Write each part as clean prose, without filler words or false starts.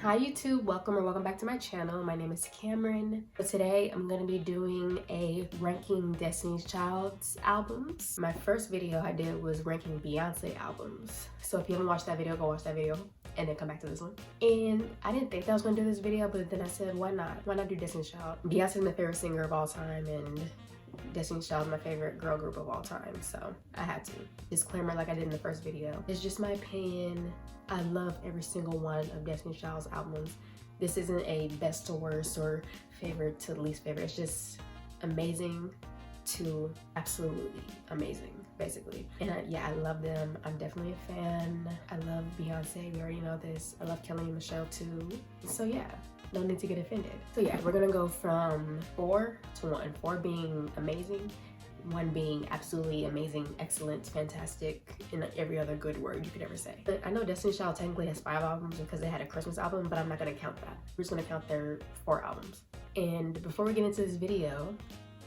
Hi YouTube, welcome back to my channel. My name is Cameron. So today I'm going to be doing a ranking Destiny's Child's albums. My first video I did was ranking Beyonce albums. So if you haven't watched that video, go watch that video and then come back to this one. And I didn't think that I was going to do this video, but then I said, why not? Why not do Destiny's Child? Beyonce is my favorite singer of all time, and Destiny's Child is my favorite girl group of all time, so I had to. Disclaimer, like I did in the first video, it's just my opinion. I love every single one of Destiny's Child's albums. This isn't a best to worst or favorite to least favorite. It's just amazing to absolutely amazing, basically. And yeah, I love them. I'm definitely a fan. I love Beyonce. We already know this. I love Kelly and Michelle too. So yeah. No need to get offended. So yeah, we're gonna go from 4 to 1. 4 being amazing, 1 being absolutely amazing, excellent, fantastic, and every other good word you could ever say. But I know Destiny's Child technically has 5 albums because they had a Christmas album, but I'm not gonna count that. We're just gonna count their 4 albums. And before we get into this video,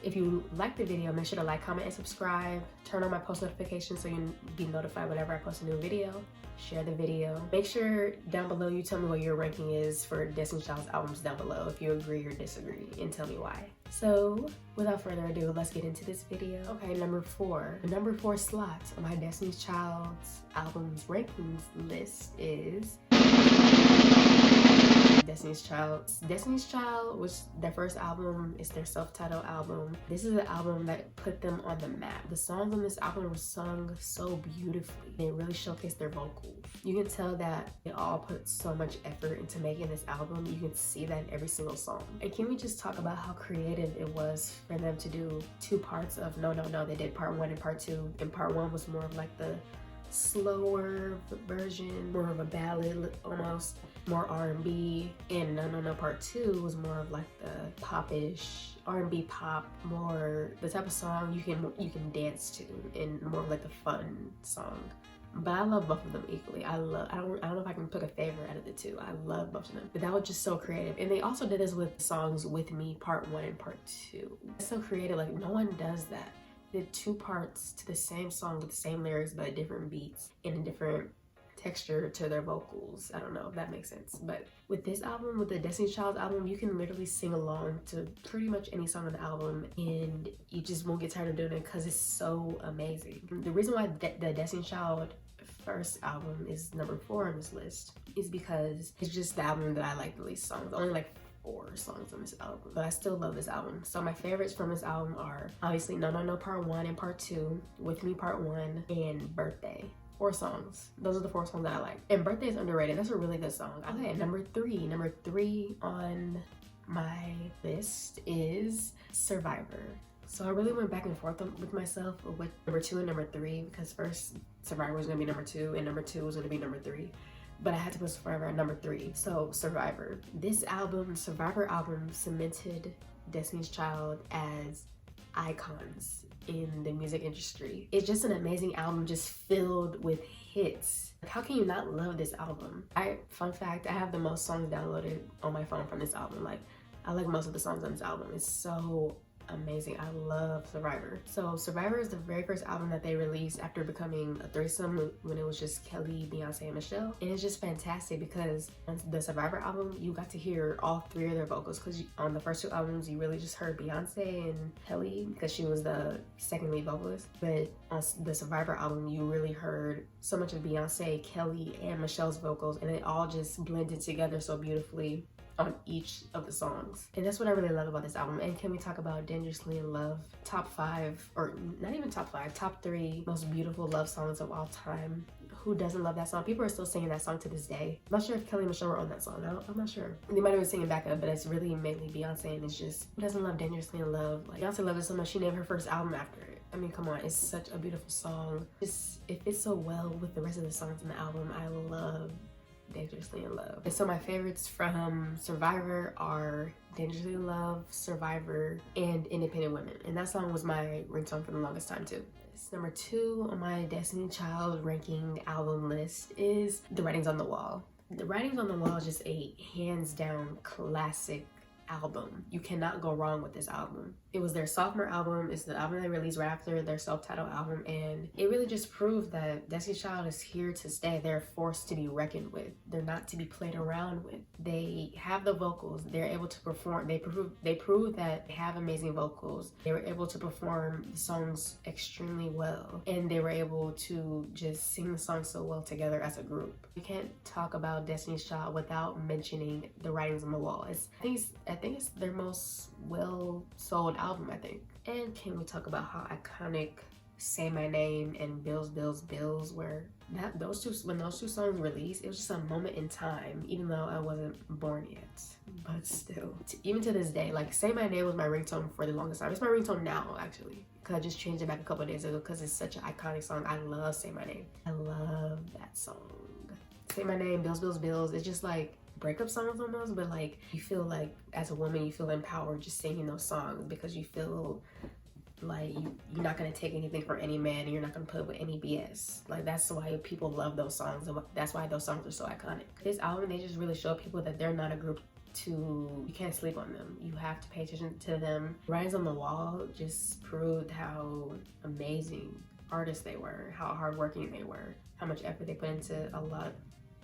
if you like the video, make sure to like, comment, and subscribe. Turn on my post notifications so you can be notified whenever I post a new video. Share the video. Make sure down below you tell me what your ranking is for Destiny's Child's albums down below, if you agree or disagree, and tell me why. So without further ado, let's get into this video. Okay, number 4. The number 4 slot on my Destiny's Child's albums rankings list is Destiny's Child. Destiny's Child, which their first album is their self-titled album. This is the album that put them on the map. The songs on this album were sung so beautifully. They really showcased their vocals. You can tell that they all put so much effort into making this album. You can see that in every single song. And can we just talk about how creative it was for them to do 2 parts of No No No. They did part 1 and part 2. And part 1 was more of like the slower version, more of a ballad almost, more R&B, and No No No Part 2 was more of like the popish R&B pop, more the type of song you can dance to, and more of like a fun song. But I love both of them equally. I don't know if I can pick a favorite out of the 2. I love both of them. But that was just so creative. And they also did this with songs With Me Part 1 and Part 2. It's so creative, like no one does that. Did 2 parts to the same song with the same lyrics but different beats and a different texture to their vocals. I don't know if that makes sense. But with this album, with the Destiny's Child album, you can literally sing along to pretty much any song on the album and you just won't get tired of doing it because it's so amazing. The reason why the Destiny's Child first album is number 4 on this list is because it's just the album that I like the least songs. Only like 4 songs on this album, but I still love this album. So my favorites from this album are obviously No No No Part 1 and Part 2, With Me Part 1, and Birthday. 4 songs. Those are the 4 songs that I like. And Birthday is underrated. That's a really good song. Okay, number 3 on my list is Survivor. So I really went back and forth with myself with number 2 and number 3, because first Survivor was gonna be number 2 and number 2 was gonna be number 3. But I had to put Survivor at number 3. So Survivor. This album, Survivor album, cemented Destiny's Child as icons in the music industry. It's just an amazing album, just filled with hits. How can you not love this album? Fun fact, I have the most songs downloaded on my phone from this album. Like, I like most of the songs on this album. It's so amazing. I love Survivor. So Survivor is the very first album that they released after becoming a threesome, when it was just Kelly, Beyonce, and Michelle. And it's just fantastic because on the Survivor album, you got to hear all 3 of their vocals, because on the first 2 albums, you really just heard Beyonce and Kelly because she was the second lead vocalist. But on the Survivor album, you really heard so much of Beyonce, Kelly, and Michelle's vocals, and it all just blended together so beautifully on each of the songs. And that's what I really love about this album. And can we talk about Dangerously in Love? Top 5, or not even top 5, top 3 most beautiful love songs of all time. Who doesn't love that song? People are still singing that song to this day. I'm not sure if Kelly and Michelle were on that song. I'm not sure. They might have been singing backup, but it's really mainly Beyonce, and it's just, who doesn't love Dangerously in Love? Like, Beyonce loved it so much, she named her first album after it. I mean, come on, it's such a beautiful song. Just, it fits so well with the rest of the songs in the album. I love Dangerously in Love. And so my favorites from Survivor are Dangerously in Love, Survivor, and Independent Women. And that song was my ringtone for the longest time too. Number 2 on my Destiny Child ranking album list is The Writings on the Wall. The Writings on the Wall is just a hands down classic album. You cannot go wrong with this album. It was their sophomore album. It's the album they released right after their self-titled album, and it really just proved that Destiny's Child is here to stay. They're a force to be reckoned with. They're not to be played around with. They have the vocals. They're able to perform. They proved that they have amazing vocals. They were able to perform the songs extremely well, and they were able to just sing the songs so well together as a group. You can't talk about Destiny's Child without mentioning The Writings on the Wall. I think it's their most well-sold album, I think. And can we talk about how iconic Say My Name and Bills, Bills, Bills were? When those two songs released, it was just a moment in time, even though I wasn't born yet. But still, even to this day, like Say My Name was my ringtone for the longest time. It's my ringtone now, actually, because I just changed it back a couple of days ago because it's such an iconic song. I love Say My Name. I love that song. Say My Name, Bills, Bills, Bills. It's just like breakup songs almost, but like you feel like as a woman you feel empowered just singing those songs because you feel like you're not going to take anything from any man and you're not going to put up with any BS. Like that's why people love those songs, and that's why those songs are so iconic. This album, they just really show people that they're not a group you can't sleep on them. You have to pay attention to them. Writings on the Wall just proved how amazing artists they were, how hardworking they were, how much effort they put into a lot of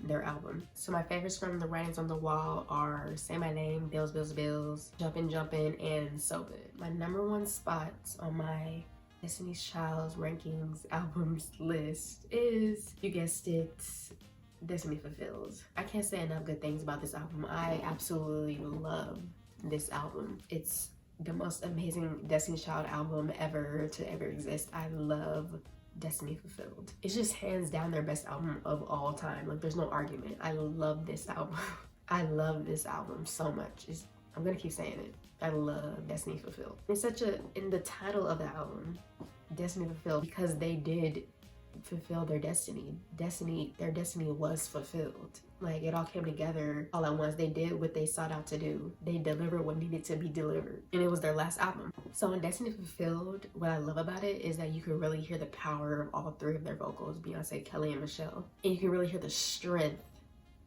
their album. So my favorites from the Writings on the Wall are Say My Name, Bills, Bills, Bills, Jumpin', Jumpin', and So Good. My number one spot on my Destiny's Child's rankings albums list is, you guessed it, Destiny Fulfilled. I can't say enough good things about this album. I absolutely love this album. It's the most amazing Destiny's Child album ever to ever exist. I love Destiny Fulfilled. It's just hands down their best album of all time. Like there's no argument. I love this album. I love this album so much. I'm gonna keep saying it. I love Destiny Fulfilled. It's in the title of the album, Destiny Fulfilled, because they did fulfill their destiny. Their destiny was fulfilled. Like it all came together all at once. They did what they sought out to do. They delivered what needed to be delivered, and it was their last album. So in Destiny Fulfilled, what I love about it is that you can really hear the power of all three of their vocals, Beyonce, Kelly, and Michelle, and you can really hear the strength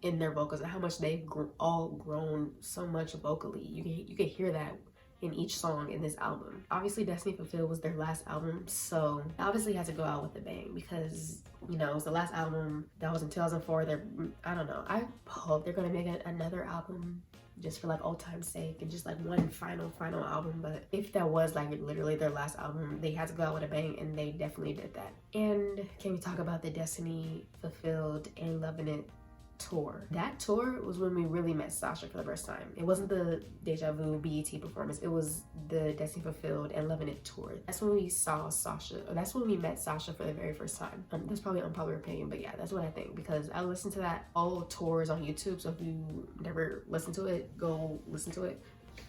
in their vocals and how much they've all grown so much vocally. You can hear that in each song in this album. Obviously Destiny Fulfilled was their last album, so it obviously had to go out with a bang because, you know, it was the last album that was in 2004. I don't know, I hope they're gonna make another album just for like old time's sake and just like one final album. But if that was like literally their last album, they had to go out with a bang, and they definitely did that. And can we talk about the Destiny Fulfilled and Loving It tour? That tour was when we really met Sasha for the first time. It wasn't the Deja Vu BET performance, it was the Destiny Fulfilled and Loving It tour. That's when we saw Sasha, or that's when we met Sasha for the very first time. That's probably an unpopular opinion, but yeah, that's what I think, because I listened to that all tours on YouTube. So if you never listened to it, go listen to it.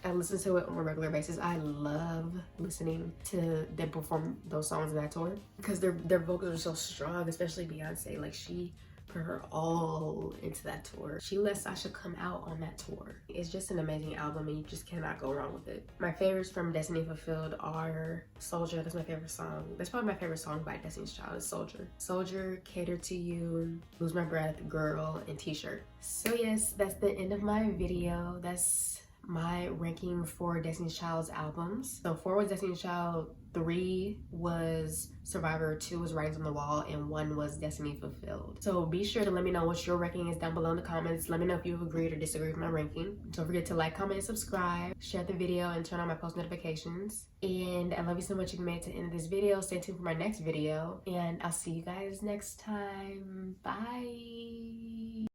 I listen to it on a regular basis. I love listening to them perform those songs in that tour because their vocals are so strong, especially Beyonce. Like she put her all into that tour. She let Sasha come out on that tour. It's just an amazing album, and you just cannot go wrong with it. My favorites from Destiny Fulfilled are Soldier. That's my favorite song. That's probably my favorite song by Destiny's Child is Soldier. Soldier, Cater to You, Lose My Breath, Girl, and T-Shirt. So yes, that's the end of my video. That's my ranking for Destiny's Child's albums. So 4 was Destiny's Child, 3 was Survivor, 2 was Writings on the Wall, and 1 was Destiny Fulfilled. So be sure to let me know what your ranking is down below in the comments. Let me know if you've agreed or disagreed with my ranking. Don't forget to like, comment, and subscribe, share the video, and turn on my post notifications. And I love you so much if you made it to the end of this video. Stay tuned for my next video, and I'll see you guys next time. Bye.